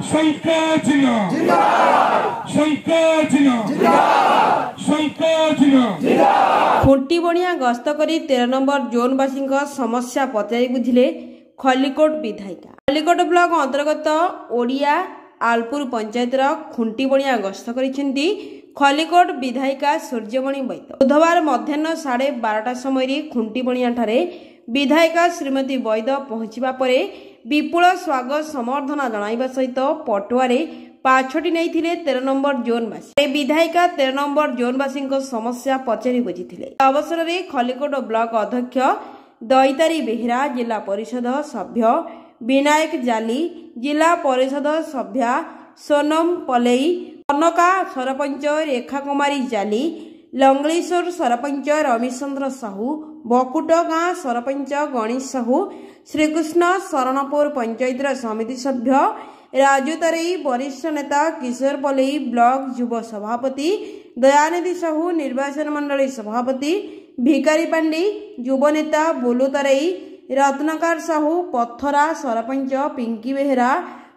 शंकाचिन्ह खुंटी बणिया गस्त करी 13 नंबर जोनवासी समस्या पचारि बुझिले खलिकोट विधायिका। खलिकोट ब्लॉक अंतर्गत ओडिया आलपुर पंचायतर खुंटी बणिया गस्त करिसेंती खलिकोट विधायिका सूर्यमणि वैद। बुधवार मध्याह्न 12:30 समय खुंटी बणिया ठारे विधायिका श्रीमती वैद पहुंचवा परे विपुल स्वागत समर्थना जणाइबा सहित पटुआरे पाछटी नहीं 13 नंबर जोनवासी। विधायिका 13 नंबर जोनवासी समस्या पचारि बुझिथिले। अवसर में खलिकोट ब्लॉक अध्यक्ष दैतारी बेहेरा, जिला परिषद सभ्य विनायक जाली, जिला परिषद सभ्या सोनम पलेई, कनका सरपंच रेखा कुमारी जाली, लंगलेश्वर सरपंच रमेश चंद्र साहू, बकुट गाँ सरपंच गणेश साहू, श्रीकृष्ण शरणपुर पंचायत समिति सभ्य राजू तरेई, वरिष्ठ नेता किशोर पलेई, ब्लॉक युव सभापति दयानिधि साहू, निर्वाचन मंडली सभापति भिकारी पांडी, युव नेता बोलू तरेई, रत्नकार साहू, पत्थरा सरपंच पिंकी बेहेरा,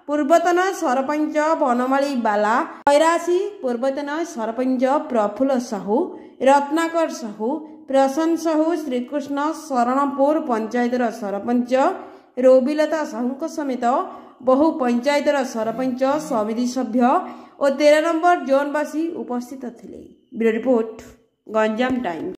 पूर्वतन सरपंच बनमाली बाला, कैरासी पूर्वतन सरपंच प्रफुल्ल साहू, रत्नाकर साहू, प्रसन्न साहू, श्रीकृष्ण शरणपुर पंचायतर सरपंच रोबिलता साहू समेत बहु पंचायतर सरपंच समिति सभ्य और 13 नंबर जोनवासी उपस्थित थिले। Bureau report Ganjam times.